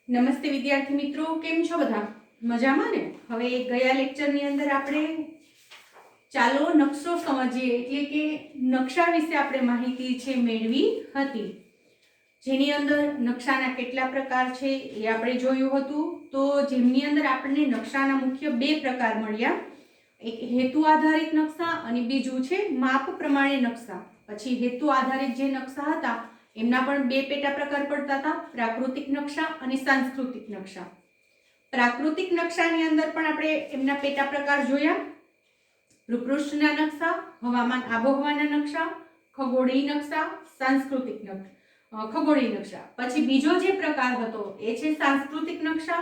નમસ્તે વિદ્યાર્થી મિત્રો, કેમ છો બધા? મજામાં ને? હવે ગયા લેક્ચરની અંદર આપણે ચાલો નકશો સમજીએ એટલે કે નકશા વિશે આપણે માહિતી છે મેળવી હતી, જેની અંદર નકશાના કેટલા પ્રકાર છે એ આપણે જોયું હતું. તો જેમની અંદર આપણને નકશાના મુખ્ય બે પ્રકાર મળ્યા, એક હેતુ આધારિત નકશા અને બીજું છે માપ પ્રમાણે નકશા. પછી હેતુ આધારિત જે નકશા હતા એમના પણ બે પેટા પ્રકાર પડતા હતા, પ્રાકૃતિક નકશા અને સાંસ્કૃતિક નકશા. પ્રાકૃતિક નકશાની અંદર પણ આપણે એમના પેટા પ્રકાર જોયા, ભૂપૃષ્ઠના નકશા, હવામાન આબોહવાના નકશા, ખગોળીય નકશા, સાંસ્કૃતિક ખગોળીય નકશા. પછી બીજો જે પ્રકાર હતો એ છે સાંસ્કૃતિક નકશા,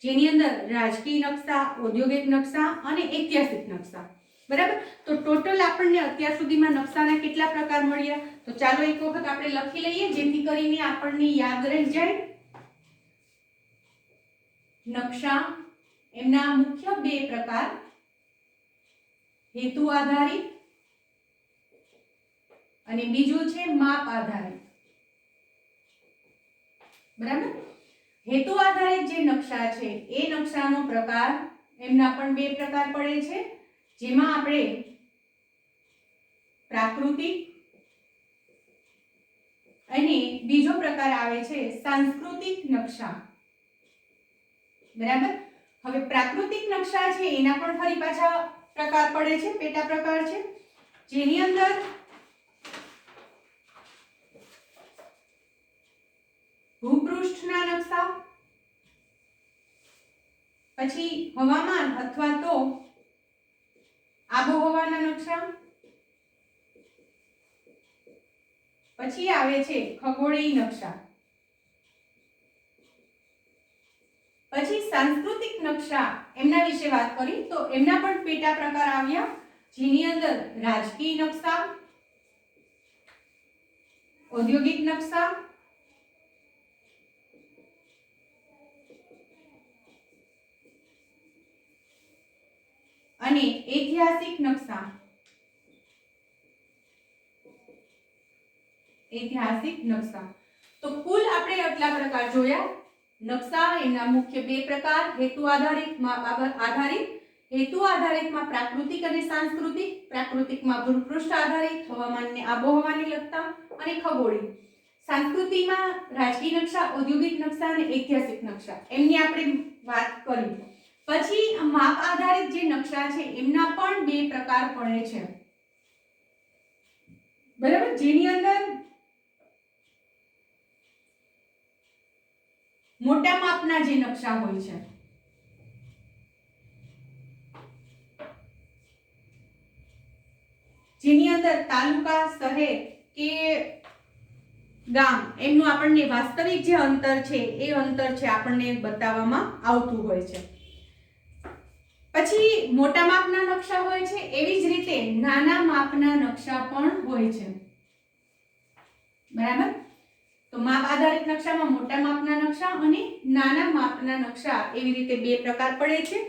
જેની અંદર રાજકીય નકશા, ઔદ્યોગિક નકશા અને ઐતિહાસિક નકશા. બરાબર. તો ટોટલ આપણને અત્યાર સુધીમાં નકશાના કેટલા પ્રકાર મળ્યા? તો ચાલો એક વખત આપણે લખી લઈએ જેથી કરીને આપણને યાદ રહી જાય. નકશા એમના મુખ્ય બે પ્રકાર, હેતુ આધારિત અને બીજું છે માપ આધારિત. બરાબર. હેતુ આધારિત જે નકશા છે એ નકશાનો પ્રકાર એમના પણ બે પ્રકાર પડે છે, જેમાં આપણે પ્રાકૃતિક અને બીજો પ્રકાર આવે છે સાંસ્કૃતિક નકશા. બરાબર. હવે પ્રાકૃતિક નકશા છે એના પણ ફરી પાછા પ્રકાર પડે છે, પેટા પ્રકાર છે, જેની અંદર ભૂપૃષ્ઠના નકશા, પછી હવામાન અથવા તો આબોહવાના નકશા, પછી આવે છે ખગોળીય નકશા. પછી સાંસ્કૃતિક નકશા એમના વિશે વાત કરી તો એમના પણ પેટા પ્રકાર આવ્યા, જેની અંદર રાજકીય નકશા, ઔદ્યોગિક નકશા અને ઐતિહાસિક નકશા. ઐતિહાસિક નકશા. તો કુલ આપણે આટલા પ્રકાર જોયા. નકશા એના મુખ્ય બે પ્રકાર, હેતુ આધારિત, માપ આધારિત. હેતુ આધારિતમાં પ્રાકૃતિક અને સાંસ્કૃતિક, પ્રાકૃતિકમાં ભૂપૃષ્ઠ આધારિત, હવામાનને આબોહવાને લગતા અને ખગોળીય. સાંસ્કૃતિકમાં રાજકીય નકશા, ઔદ્યોગિક નકશા અને ઐતિહાસિક નકશા એમની આપણે વાત કરી. પછી માપ આધારિત જે નકશા છે એમના પણ બે પ્રકાર પડે છે. બરાબર. જેની અંદર મોટા માપના જે નકશા હોય છે, જેની અંદર તાલુકા, શહેર કે ગામ એમનું આપણને વાસ્તવિક જે અંતર છે એ અંતર છે આપણને બતાવવામાં આવતું હોય છે. પછી મોટા માપના નકશા હોય છે, એવી જ રીતે નાના માપના નકશા પણ હોય છે. બરાબર. તો માપ આધારિત નકશામાં મોટા માપના નકશા અને નાના માપના નકશા એવી રીતે બે પ્રકાર પડે છે.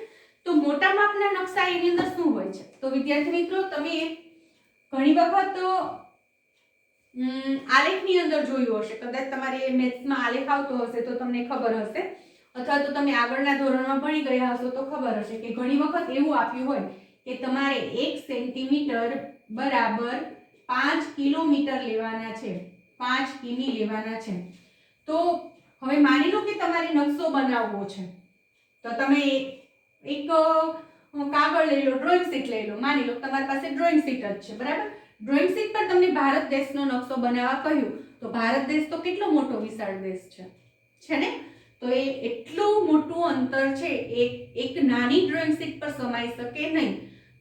તો મોટા માપના નકશા એની અંદર શું હોય છે? તો વિદ્યાર્થી મિત્રો, તમે ઘણી વખત આલેખની અંદર જોયું હશે, કદાચ તમારે મેથ્સમાં આલેખ આવતો હશે તો તમને ખબર હશે, અથવા તો તમે આગળના ધોરણમાં ભણી ગયા હશો તો ખબર હશે કે ઘણી વખત એવું આપ્યું હોય કે તમારે 1 સેન્ટીમીટર બરાબર 5 કિલોમીટર લેવાના છે, 5 કિમી લેવાના છે. તો હવે માની લો કે તમારે નકશો બનાવવો છે, તો તમે એક કાગળ લઈ લો, ડ્રોઈંગ શીટ લઈ લો. માની લો તમારી પાસે ડ્રોઈંગ શીટ જ છે. બરાબર. ડ્રોઈંગ શીટ પર તમને ભારત દેશનો નકશો બનાવવા કહ્યું, તો ભારત દેશ તો કેટલો મોટો વિશાળ દેશ છે ને? તો એ એટલું મોટું અંતર છે, એક નાની ડ્રોઈંગ શીટ પર સમાઈ શકે નહીં.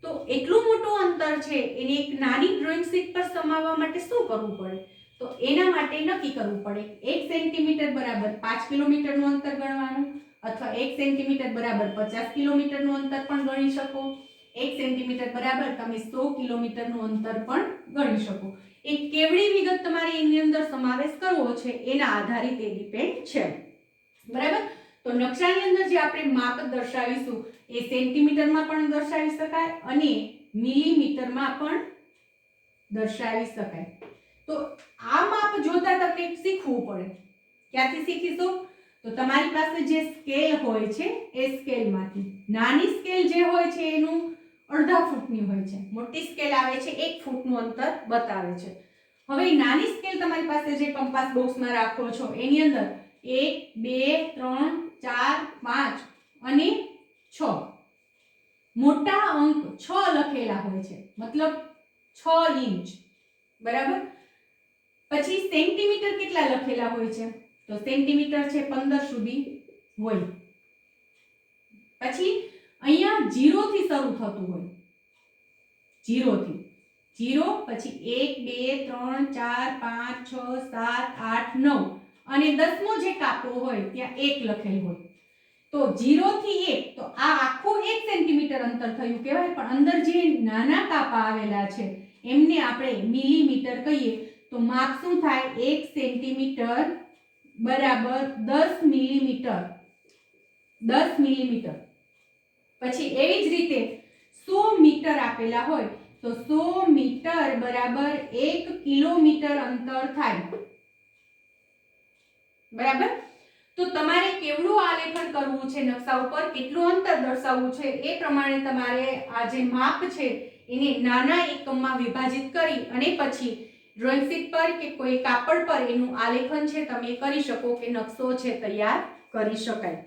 તો એટલું મોટું અંતર છે એને એક નાની ડ્રોઈંગ શીટ પર સમાવવા માટે શું કરવું પડે? તો એના માટે નક્કી કરવું પડે 1 સેન્ટીમીટર બરાબર 5 કિલોમીટરનું અંતર ગણવાનું, અથવા 1 સેન્ટીમીટર બરાબર 50 કિલોમીટરનું અંતર પણ ગણી શકો. 1 સેન્ટીમીટર બરાબર તમે 100 કિલોમીટરનું અંતર પણ ગણી શકો. એ કેવડી વિગત તમારે એની અંદર સમાવેશ કરવો છે એના આધારિત એ ડિપેન્ડ છે. બરાબર. તો નકશાની અંદર જે આપણે માપ દર્શાવીશું એ સેન્ટીમીટરમાં પણ દર્શાવી શકાય અને મિલીમીટરમાં પણ દર્શાવી શકાય. તો આ માપ જોતા તમને શીખવું પડે. ક્યાંથી શીખીશું? તો તમારી પાસે જે સ્કેલ હોય છે એ સ્કેલમાંથી નાની સ્કેલ જે હોય છે એનું અડધા ફૂટની હોય છે, મોટી સ્કેલ આવે છે 1 ફૂટનું અંતર બતાવે છે. હવે નાની સ્કેલ તમારી પાસે જે કંપાસ બોક્સમાં રાખો છો એની અંદર 1 2 3 4 5 અને 6 મોટા અંક 6 લખેલા હોય છે, મતલબ 6 ઇંચ, બરાબર. પછી સેન્ટીમીટર કેટલા લખેલા હોય છે? તો સેન્ટીમીટર છે 15 સુધી હોય. પછી અહીંયા 0 થી શરૂ થતું હોય, 0 થી 0, પછી 1 2 3 4 5 6 7 8 9 અને 10મો જે કાપો હોય ત્યાં 1 લખેલ હોય. તો 0 થી 1, તો આ આખું 1 સેન્ટીમીટર અંતર થયું કહેવાય, પણ અંદર જે નાના કાપા આવેલા છે એમને આપણે મિલીમીટર કહીએ. તો માપ શું થાય? 1 સેન્ટીમીટર બરાબર 10 મિલીમીટર, 10 મિલીમીટર. પછી એવી જ રીતે 100 મીટર આપેલા હોય તો 100 મીટર બરાબર 1 કિલોમીટર અંતર થાય, બરાબર. તો તમારે કેવડું આલેખન કરવું છે નકશા ઉપર, કેટલું અંતર દર્શાવવું છે એ પ્રમાણે તમારે આ જે માપ છે એને નાના એકમમાં વિભાજિત કરી અને પછી ડ્રોઈંગ શીટ પર કે કોઈ કાપડ પર એનું આલેખન છે તમે કરી શકો કે નકશો છે તૈયાર કરી શકાય.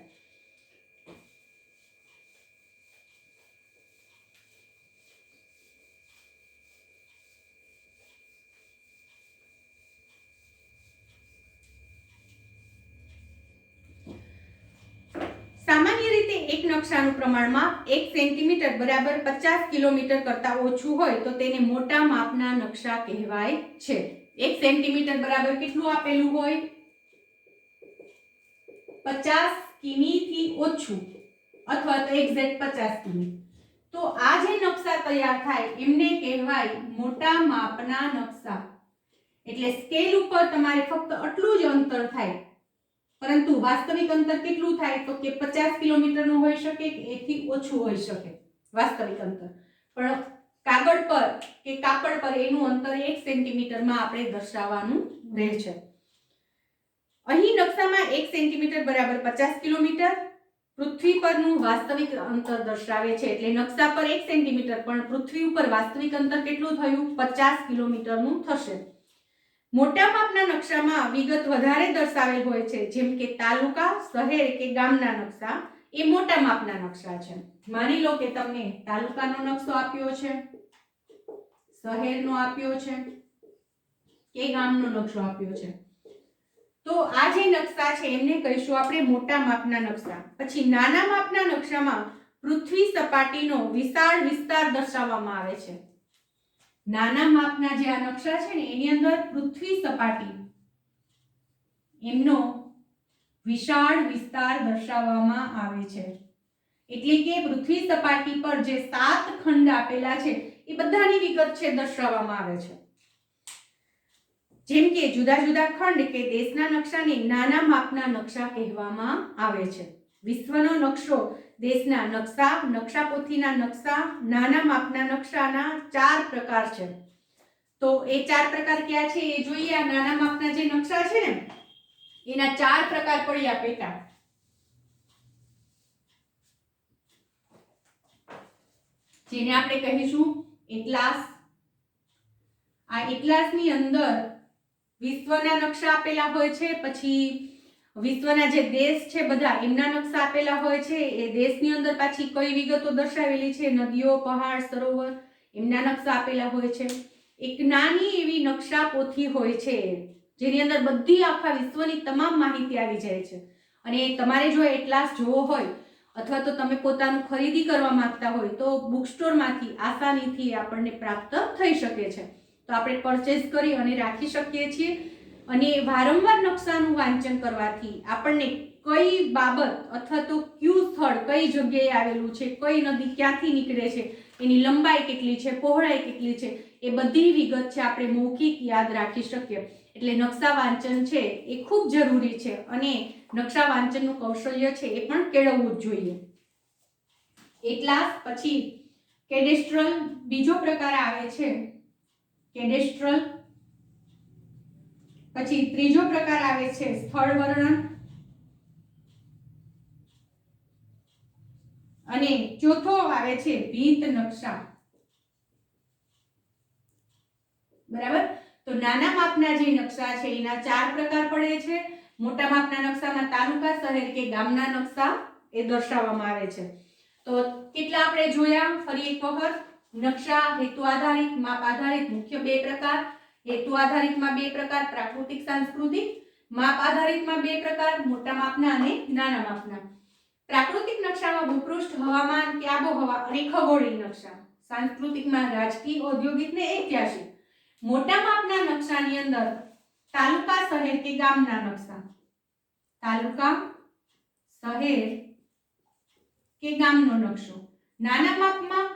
સામાન્ય રીતે એક નકશાનું પ્રમાણમાં 1 સેન્ટીમીટર બરાબર 50 કિલોમીટર કરતા ઓછું હોય તો તેને મોટા માપના નકશા કહેવાય છે. 1 સેન્ટીમીટર બરાબર કેટલું આપેલું હોય? 50 કિમીથી ઓછું અથવા તો એક્ઝેક્ટ 50 કિમી. તો આ જે નકશા તૈયાર થાય એમને કહેવાય મોટા માપના નકશા. એટલે સ્કેલ ઉપર તમારે ફક્ત આટલું જ અંતર થાય, પરંતુ વાસ્તવિક અંતર કેટલું થાય? તો કે 50 કિલોમીટરનું હોઈ શકે કે એથી ઓછું હોઈ શકે વાસ્તવિક અંતર, પણ કાગળ પર કે કાપડ પર એનું અંતર 1 સેન્ટીમીટરમાં આપણે દર્શાવવાનું રહે છે. અહીં નકશામાં 1 સેન્ટીમીટર બરાબર 50 કિલોમીટર પૃથ્વી પરનું વાસ્તવિક અંતર દર્શાવે છે. એટલે નકશા પર 1 સેન્ટીમીટર પણ પૃથ્વી ઉપર વાસ્તવિક અંતર કેટલું થયું? 50 કિલોમીટરનું થશે. મોટા માપના નકશામાં વિગત વધારે દર્શાવેલ હોય છે, જેમ કે તાલુકા, શહેર કે ગામના નકશા એ મોટા માપના નકશા છે. માની લો કે તમને તાલુકાનો નકશો આપ્યો છે, શહેરનો આપ્યો છે કે ગામનો નકશો આપ્યો છે, તો આ જે નકશા છે એમને કહીશું આપણે મોટા માપના નકશા. પછી નાના માપના નકશામાં પૃથ્વી સપાટીનો વિશાળ વિસ્તાર દર્શાવવામાં આવે છે. નાના માપના જે આ નકશા છે ને એની અંદર પૃથ્વી સપાટી એમનો વિશાળ વિસ્તાર દર્શાવવામાં આવે છે. એટલે કે પૃથ્વી સપાટી પર જે 7 ખંડ આપેલા છે એ બધાની વિગત છે દર્શાવવામાં આવે છે. જેમ કે જુદા જુદા ખંડ કે દેશના નકશાને નાના માપના નકશા કહેવામાં આવે છે. વિશ્વનો નકશો, દેશના નકશા, નકશાપોથીના નકશા, નાના માપના નકશાના 4 પ્રકાર છે. તો એ 4 પ્રકાર ક્યાં છે એ જોઈએ. આ નાના માપના જે નકશા છે ને એના 4 પ્રકાર પડ્યા પેટા. જેને આપણે કહીશું એટલાસ. આ એટલાસની અંદર વિશ્વના નકશા આપેલા હોય છે, પછી વિશ્વના જે દેશ છે બધા એમના નકશા આપેલા હોય છે. એ દેશની અંદર પાછી કઈ વિગતો દર્શાવેલી છે, નદીઓ, પહાડ, સરોવર, એમના નકશા આપેલા હોય છે. એક નાની એવી નકશા પોથી હોય છે જેની અંદર બધી આખા વિશ્વની તમામ માહિતી આવી જાય છે. અને તમારે જો એટલાસ જોવો હોય અથવા તો તમે પોતાનું ખરીદી કરવા માંગતા હોય તો બુક સ્ટોરમાંથી આસાનીથી આપણને પ્રાપ્ત થઈ શકે છે. તો આપણે પરચેઝ કરી અને રાખી શકીએ છીએ. અને વારંવાર નકશાનું વાંચન કરવાથી આપણને કઈ બાબત અથવા તો કયું સ્થળ કઈ જગ્યાએ આવેલું છે, કઈ નદી ક્યાંથી નીકળે છે, એની લંબાઈ કેટલી છે, પહોળાઈ કેટલી છે, એ બધી વિગત છે આપણે મૌખિક યાદ રાખી શકીએ. એટલે નકશા વાંચન છે એ ખૂબ જરૂરી છે અને નકશા વાંચનનું કૌશલ્ય છે એ પણ કેળવવું જ જોઈએ. એટલાસ પછી કેડેસ્ટ્રલ બીજો પ્રકાર આવે છે, કેડેસ્ટ્રલ. પછી ત્રીજો પ્રકાર આવે છે સ્થળ વર્ણન. ચોથો આવે છે ભીંત નકશા. બરાબર. તો નાના માપના જે નકશા છે એના 4 પ્રકાર પડે છે. મોટા માપના નકશામાં તાલુકા, શહેર કે ગામના નકશા એ દર્શાવવામાં આવે છે. તો કેટલા આપણે જોયા? ફરી એક વખત. નકશા હેતુ આધારિત, માપ આધારિત મુખ્ય 2 પ્રકાર. હેતુ આધારિતમાં 2 પ્રકાર, પ્રાકૃતિક, સાંસ્કૃતિક. માપ આધારિતમાં 2 પ્રકાર, મોટા માપના અને નાના માપના. પ્રાકૃતિક નકશામાં ભૂપૃષ્ઠ, હવામાન કે આબોહવા અને ખગોળીય નકશા. સાંસ્કૃતિકમાં રાજકીય, ઔદ્યોગિક ને ઐતિહાસિક. મોટા માપના નકશાની અંદર તાલુકા, શહેર કે ગામના નકશા. તાલુકા, શહેર કે ગામનો નકશો. નાના માપમાં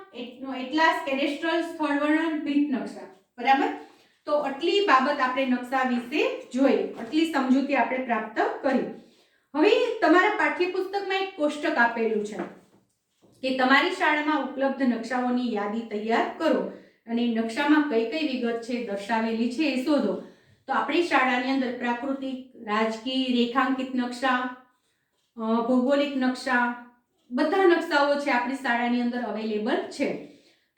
એટલાસ, કેડેસ્ટ્રલ, સ્થળ વર્ણન, ભીંત નકશા. બરાબર. તો આટલી બાબત આપણે નકશા વિશે જોઈ, આટલી સમજૂતી આપણે પ્રાપ્ત કરી. હવે તમારા પાઠ્યપુસ્તકમાં એક કોષ્ટક આપેલું છે કે તમારી શાળામાં ઉપલબ્ધ નકશાઓની યાદી તૈયાર કરો અને નકશામાં કઈ કઈ વિગત છે દર્શાવેલી છે એ શોધો. તો આપણી શાળાની અંદર પ્રાકૃતિક, રાજકીય, રેખાંકિત નકશા, ભૌગોલિક નકશા, બધા નકશાઓ છે આપણી શાળાની અંદર અવેલેબલ છે.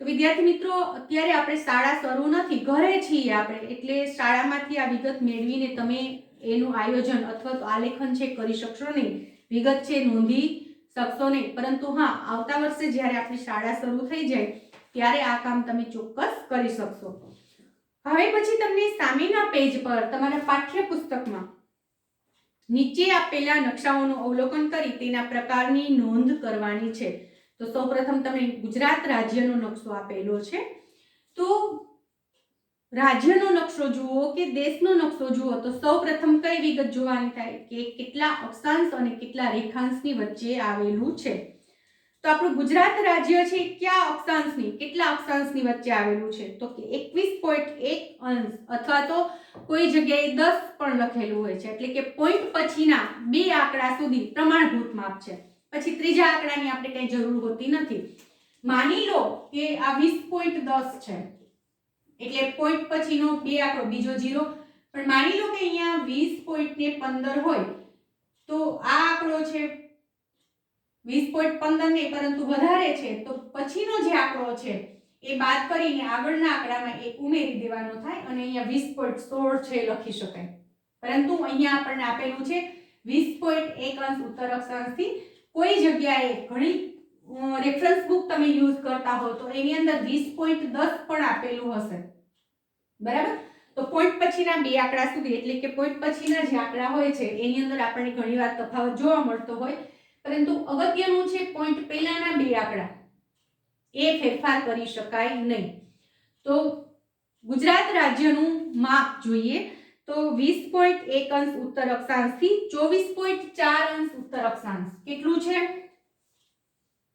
તો વિદ્યાર્થી મિત્રો, અત્યારે આપણે શાળા શરૂ નથી, ઘરે છીએ આપણે, એટલે શાળામાંથી આ વિગત મેળવીને તમે એનું આયોજન અથવા તો આલેખન છે કરી શકશો નહીં, વિગત છે નોંધી શકશો નહીં. પરંતુ હા, આવતા વર્ષે જ્યારે આપણી શાળા શરૂ થઈ જાય ત્યારે આ કામ તમે ચોક્કસ કરી શકશો. હવે પછી તમને સામેના પેજ પર તમારા પાઠ્યપુસ્તકમાં નીચે આપેલા નકશાઓનું અવલોકન કરી તેના પ્રકારની નોંધ કરવાની છે. તો સૌપ્રથમ તમને ગુજરાત રાજ્યનો નકશો આપેલો છે. તો રાજ્યનો નકશો જુઓ કે દેશનો નકશો જુઓ તો સૌપ્રથમ કઈ વિગત જોવાની થાય કે કેટલા અક્ષાંશ અને કેટલા રેખાંશની વચ્ચે આવેલું છે. તો આપણું ગુજરાત રાજ્ય છે કેટલા અક્ષાંશની વચ્ચે આવેલું છે? તો કે 21.1 અંશ અથવા તો કોઈ જગ્યાએ 10 પણ લખેલું હોય છે, એટલે કે પોઈન્ટ પછીના 2 આંકડા સુધી પ્રમાણભૂત માપ છે. પછી ત્રીજા આંકડાની આપણે કઈ જરૂર હોતી નથી. માની લો કે આ 20.10 છે, એટલે પોઈન્ટ પછીનો 2 આંકડો બીજો 0, પણ માની લો કે અહીંયા 20.15 હોય તો આ આંકડો છે 20.15 નહીં પરંતુ વધારે છે, તો પછીનો જે આંકડો છે એ બાદ કરીને આગળના આંકડામાં 1 ઉમેરી દેવાનો થાય અને અહીંયા 20.16 છે લખી શકાય. પરંતુ અહીંયા આપણને આપેલું છે 20.1 અંશ ઉત્તર અક્ષાંશથી. કોઈ જગ્યાએ ઘણી રેફરન્સ બુક તમે યુઝ કરતા હો તો એની અંદર 20.10 પણ આપેલું હશે. બરાબર. તો પોઈન્ટ પછીના 2 આંકડા સુધી, એટલે કે પોઈન્ટ પછીના જે આંકડા હોય છે એની અંદર આપણને ઘણીવાર તફાવત જોવા મળતો હોય, પરંતુ અગત્યનું છે પોઈન્ટ પહેલાના 2 આંકડા એ ફેરફાર કરી શકાય નહીં. તો ગુજરાત રાજ્યનું માપ જોઈએ તો 20.1 અંશ ઉત્તર અક્ષાંશથી 24.4 અંશ ઉત્તર અક્ષાંશ. કેટલું છે?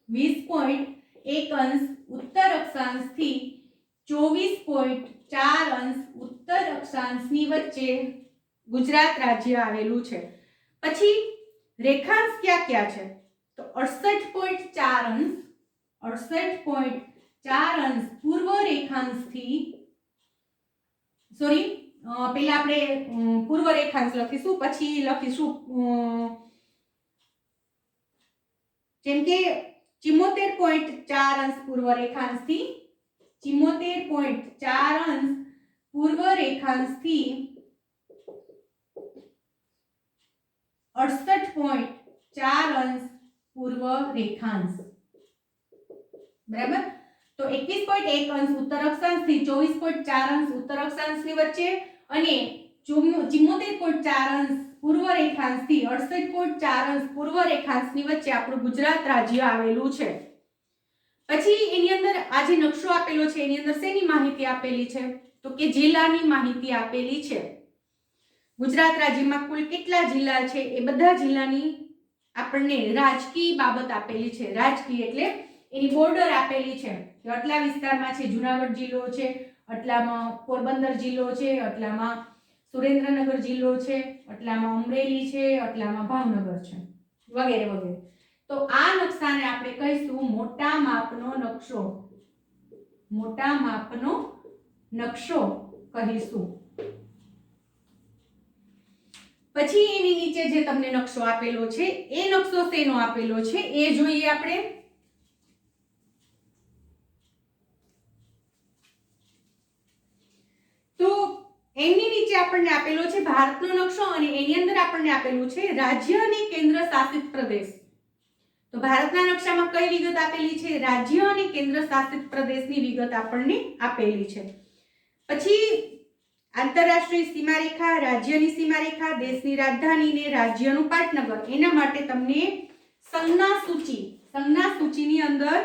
20.1 અંશ ઉત્તર અક્ષાંશથી 24.4 અંશ ઉત્તર અક્ષાંશની વચ્ચે ગુજરાત રાજ્ય આવેલું છે. પછી રેખાંશ ક્યાં છે? તો 68.4 અંશ 68.4 અંશ પૂર્વ રેખાંશથી પહેલા આપણે પૂર્વ રેખાંશ લખીશું, પછી લખીશું જેમ કે 74.4 અંશ પૂર્વ રેખાંશથી 74.4 અંશ પૂર્વ રેખાંશથી 68.4 અંશ પૂર્વ રેખાંશ. બરાબર. તો 21.1 અંશ ઉત્તર અક્ષાંશથી 24.4 અંશ ઉત્તર અક્ષાંશની વચ્ચે અને 74.4 અંશ પૂર્વ રેખાંશથી 68.4 અંશ પૂર્વ રેખાંશની વચ્ચે આપણું ગુજરાત રાજ્ય આવેલું છે. પછી એની અંદર આ જે નકશો આપેલો છે એની અંદર શેની માહિતી આપેલી છે? તો કે જિલ્લાની માહિતી આપેલી છે. ગુજરાત રાજ્યમાં કુલ કેટલા જિલ્લા છે એ બધા જિલ્લાની આપણને રાજકીય બાબત આપેલી છે. રાજકીય એટલે એની બોર્ડર આપેલી છે કે આટલા વિસ્તારમાં છે જુનાગઢ જિલ્લો છે, આટલામાં પોરબંદર જિલ્લો છે, આટલામાં સુરેન્દ્રનગર જિલ્લો છે, આટલામાં અમરેલી છે, આટલામાં ભાવનગર છે, વગેરે વગેરે. તો આ નકશાને આપણે કહીશું મોટા માપનો નકશો. મોટા માપનો નકશો કહીશું. પછી એની નીચે જે તમને નકશો આપેલો છે એ નકશો શેનો આપેલો છે એ જોઈએ આપણે. આપેલો છે ભારતનો નકશો અને એની અંદર આપણને આપેલું છે રાજ્ય અને કેન્દ્ર શાસિત પ્રદેશ. તો ભારતના નકશામાં કઈ વિગત આપેલી છે? રાજ્ય અને કેન્દ્ર શાસિત પ્રદેશની વિગત આપણને આપેલી છે. પછી આંતરરાષ્ટ્રીય સીમારેખા, રાજ્યની સીમારેખા, દેશની રાજધાની ને રાજ્યનું પાટનગર, એના માટે તમને સંજ્ઞા સૂચિની અંદર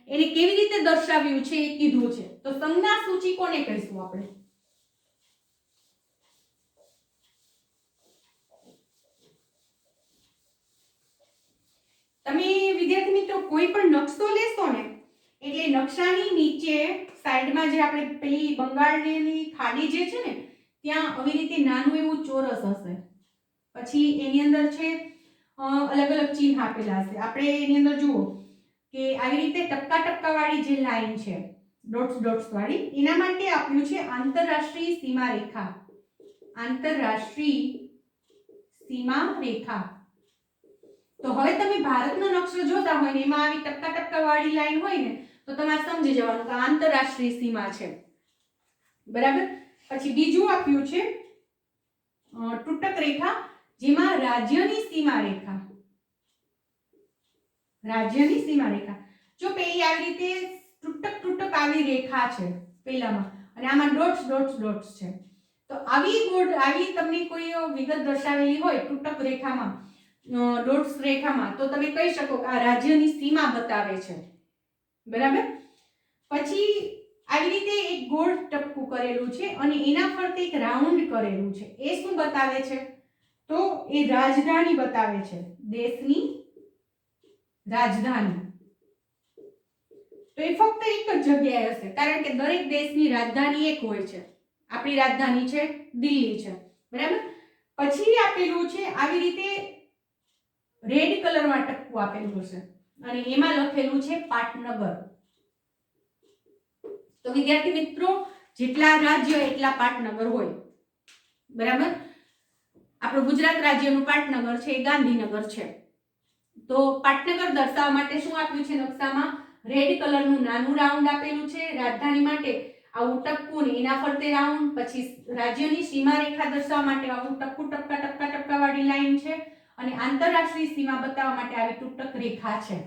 એને કેવી રીતે દર્શાવ્યું છે એ કીધું છે. તો સંજ્ઞા સૂચિ કોને કહીશું આપણે? તમે વિદ્યાર્થી મિત્રો કોઈ પણ નકશો લેશો ને એટલે નકશાની નીચે સાઈડમાં જે આપણે પેલી બંગાળની ખાડી જે છે ને ત્યાં આવી રીતે નાનું એવું ચોરસ હશે. પછી એની અંદર છે અલગ અલગ ચિહ્ન આપેલા હશે. આપણે એની અંદર જુઓ કે આવી રીતે ટપકા ટપકા વાળી જે લાઈન છે ડોટ્સ ડોટ્સ વાળી, એના માટે આપ્યું છે આંતરરાષ્ટ્રીય સીમા રેખા. આંતરરાષ્ટ્રીય સીમા રેખા. તો હવે તમે ભારતનો નકશો જોતા હોય ને એમાં આવી ટપકા ટપકા વાળી લાઈન હોય ને તો તમારે સમજી જવાનું કે આંતરરાષ્ટ્રીય સીમા છે. બરાબર. પછી બીજું આપ્યું છે તૂટક રેખા, જેમાં રાજ્યની સીમા રેખા. રાજ્યની સીમા રેખા જો પેલી આવી રીતે તૂટક આવી રેખા છે પેલામાં અને આમાં ડોટ્સ ડોટ્સ ડોટ્સ છે, તો આવી તમને કોઈ વિગત દર્શાવેલી હોય તૂટક રેખામાં, ડોટ્સ રેખામાં, તો તમે કહી શકો કે આ રાજ્યની સીમા બતાવે છે. બરાબર. પછી આવી રીતે એક ગોળ ટપકું કરેલું છે અને એના ફરતે એક રાઉન્ડ કરેલું છે. એ શું બતાવે છે? તો એ રાજધાની બતાવે છે, દેશની રાજધાની. તો એ ફક્ત એક જ જગ્યાએ હશે કારણ કે દરેક દેશની રાજધાની એક હોય છે. આપણી રાજધાની છે દિલ્હી છે. બરાબર. પછી આપેલું છે આવી રીતે રેડ કલરમાં ટપકું આપેલું છે અને એમાં લખેલું છે પાટનગર. તો વિદ્યાર્થી મિત્રો જેટલા રાજ્ય એટલા પાટનગર હોય. બરાબર. આપણું ગુજરાત રાજ્યનું પાટનગર છે એ ગાંધીનગર છે. તો પાટનગર દર્શાવવા માટે શું આપ્યું છે નકશામાં? રેડ કલરનું નાનું રાઉન્ડ આપેલું છે રાજધાની માટે, આવું ટપકું ને એના ફરતે રાઉન્ડ. પછી રાજ્યની સીમા રેખા દર્શાવવા માટે આવું ટપકું ટપકા ટપકા ટપકા વાળી લાઈન છે અને આંતરરાષ્ટ્રીય સીમા બતાવવા માટે આવી તૂટક રેખા છે.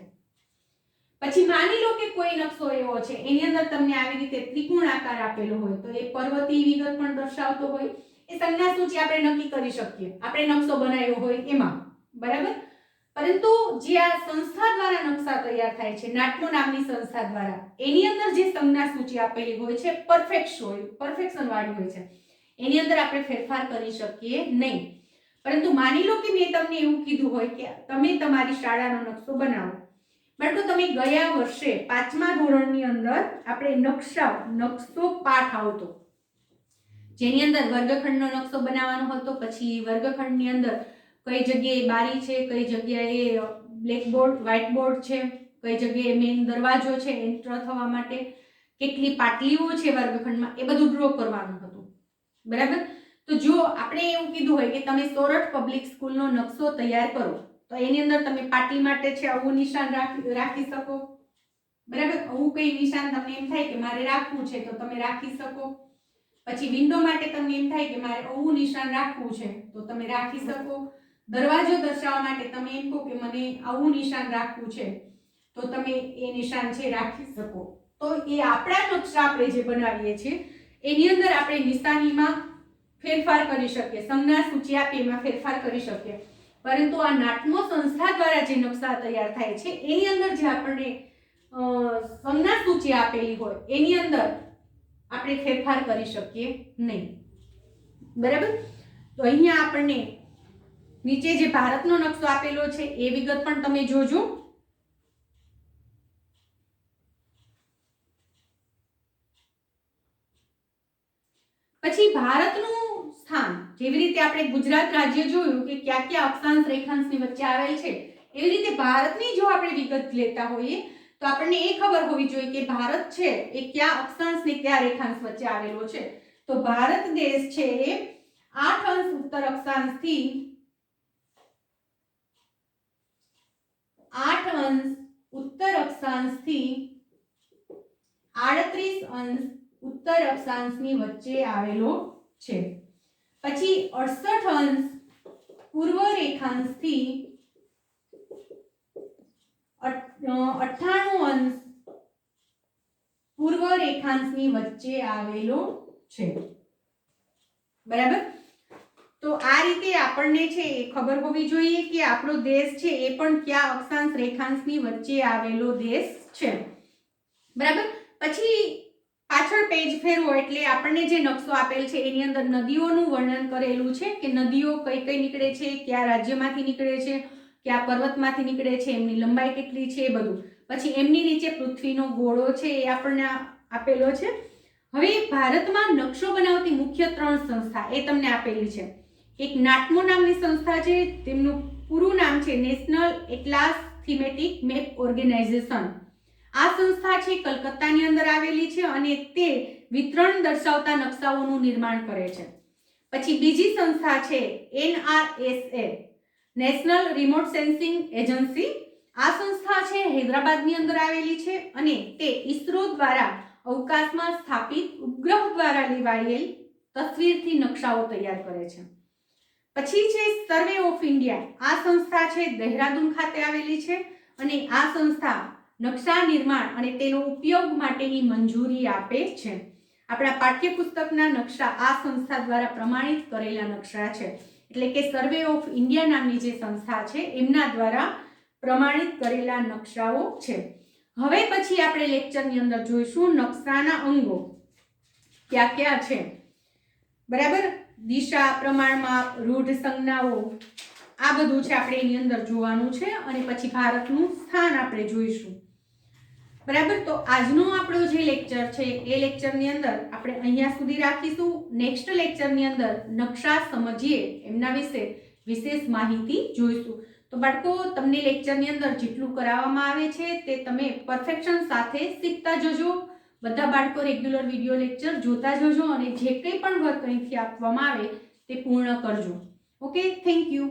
પછી માની લો કે કોઈ નકશો એવો છે એની અંદર તમને આવી રીતે ત્રિકોણાકાર આપેલો હોય તો એ પર્વતીય વિગત પણ દર્શાવતો હોય. એ સંજ્ઞા સૂચિ આપણે નક્કી કરી શકીએ આપણે નકશો બનાવ્યો હોય એમાં. બરાબર. પરંતુ જે આ સંસ્થા દ્વારા નકશા તૈયાર થાય છે, નાટમો નામની સંસ્થા દ્વારા, એની અંદર જે સંજ્ઞા સૂચિ આપેલી હોય છે પરફેક્શન વાળી હોય છે, એની અંદર આપણે ફેરફાર કરી શકીએ નહીં. પરંતુ માની લો કે મેં તમને એવું કીધું હોય કે તમે તમારી શાળાનો નકશો બનાવો. બાળકો તમે ગયા વર્ષે 5મા ધોરણની અંદર આપણે નકશો પાઠ આવતો જેની અંદર વર્ગખંડનો નકશો બનાવવાનો હતો. પછી વર્ગખંડની અંદર કઈ જગ્યાએ બારી છે, કઈ જગ્યાએ બ્લેકબોર્ડ વ્હાઇટ બોર્ડ છે, કઈ જગ્યાએ મેઇન દરવાજો છે એન્ટર થવા માટે, કેટલી પાટલીઓ છે વર્ગખંડમાં, એ બધું ડ્રો કરવાનું હતું. બરાબર. તો જો આપણે એવું કીધું હોય કે તમે સોરઠ પબ્લિક સ્કૂલનો નકશો તૈયાર કરો તો એની અંદર તમે પાટલી માટે છે આવું નિશાન રાખી શકો. બરાબર. આવું કઈ નિશાન તમને એમ થાય કે મારે રાખવું છે તો તમે રાખી શકો. પછી વિન્ડો માટે તમને એમ થાય કે મારે આવું નિશાન રાખવું છે તો તમે રાખી શકો. દરવાજો દર્શાવવા માટે તમે એમ કહો કે મને આવું નિશાન રાખવું છે તો તમે એ નિશાન છે રાખી શકો. તો એ આપણા નકશા આપણે જે બનાવીએ છીએ એની અંદર આપણે નિશાનીમાં ફેરફાર કરી શકીએ, સંજ્ઞા સૂચિ આપી એમાં ફેરફાર કરી શકીએ. પરંતુ આ નાટમો સંસ્થા દ્વારા જે નકશા તૈયાર થાય છે એની અંદર જે આપણને સંજ્ઞા સૂચિ આપેલી હોય એની અંદર આપણે ફેરફાર કરી શકીએ નહીં. બરાબર. તો અહીંયા આપણને નીચે જે ભારતનો નકશો આપેલો છે એ વિગત પણ તમે જોજો. પછી ભારતનું સ્થાન જેવી રીતે આપણે ગુજરાત રાજ્ય જોયું કે ક્યાં ક્યાં અક્ષાંશ રેખાંશની વચ્ચે આવેલ છે, એવી રીતે ભારતની જો આપણે વિગત લેતા હોઈએ તો આપણને એ ખબર હોવી જોઈએ કે ભારત છે એ કયા અક્ષાંશ ને કયા રેખાંશ વચ્ચે આવેલો છે. તો ભારત દેશ છે એ 8 અંશ ઉત્તર અક્ષાંશથી 8 અંશ ઉત્તર અક્ષાંશથી 38 અંશ ઉત્તર અક્ષાંશની વચ્ચે આવેલો છે. પછી 68 અંશ પૂર્વ રેખાંશથી 98 અંશ પૂર્વ રેખાંશની વચ્ચે આવેલો છે. બરાબર. તો આ રીતે આપણને છે એ ખબર હોવી જોઈએ કે આપણો દેશ છે એ પણ કયા અક્ષાંશ રેખાંશની વચ્ચે આવેલો દેશ છે. બરાબર. પછી પાછળ પેજ ફેરવો એટલે આપણને જે નકશો આપેલ છે એની અંદર નદીઓનું વર્ણન કરેલું છે કે નદીઓ કઈ કઈ નીકળે છે, કયા રાજ્યમાંથી નીકળે છે, કયા પર્વતમાંથી નીકળે છે, એમની લંબાઈ કેટલી છે, એ બધું. પછી એમની નીચે પૃથ્વીનો ગોળો છે એ આપણને આપેલો છે. હવે ભારતમાં નકશો બનાવતી મુખ્ય 3 સંસ્થા એ તમને આપેલી છે. એક નાટમો નામની સંસ્થા છે, તેમનું પૂરું નામ છે National Atlas Thematic Map Organisation. આ સંસ્થા છે કલકત્તાની અંદર આવેલી છે અને તે વિતરણ દર્શાવતા નકશાઓનું નિર્માણ કરે છે. પછી બીજી સંસ્થા છે NRSA national remote sensing agency. આ સંસ્થા છે હૈદરાબાદની અંદર આવેલી છે અને તે ઈસરો દ્વારા અવકાશમાં સ્થાપિત ઉપગ્રહ દ્વારા લેવાયેલ તસવીરથી નકશાઓ તૈયાર કરે છે. પછી છે સર્વે ઓફ ઇન્ડિયા. આ સંસ્થા છે દહેરાદૂન ખાતે આવેલી છે અને આ સંસ્થા નકશા નિર્માણ અને તેનો ઉપયોગ માટેની મંજૂરી આપે છે. આપણા પાઠ્યપુસ્તકના નકશા આ સંસ્થા દ્વારા પ્રમાણિત કરેલા નકશા છે. એટલે કે સર્વે ઓફ ઇન્ડિયા નામની જે સંસ્થા છે એમના દ્વારા પ્રમાણિત કરેલા નકશાઓ છે. હવે પછી આપણે લેક્ચરની અંદર જોઈશું નકશાના અંગો ક્યાં ક્યાં છે. બરાબર. દિશા, પ્રમાણમાપ, રૂઢ સંજ્ઞાઓ આ બધું છે આપણે એની અંદર જોવાનું છે અને પછી ભારતનું સ્થાન આપણે જોઈશું. બરાબર. તો આજનો આપણો જે લેક્ચર છે એ લેક્ચરની અંદર આપણે અહીંયા સુધી રાખીશું. નેક્સ્ટ લેક્ચરની અંદર નકશા સમજીએ એમના વિશે વિશેષ માહિતી જોઈશું. તો બાળકો તમને લેક્ચરની અંદર જેટલું કરાવવામાં આવે છે તે તમે પરફેક્શન સાથે શીખતા જજો. બધા બાળકો રેગ્યુલર વિડીયો લેક્ચર જોતા જજો અને જે કંઈ પણ વર્ક અહીંથી આપવામાં આવે તે પૂર્ણ કરજો. Okay, thank you.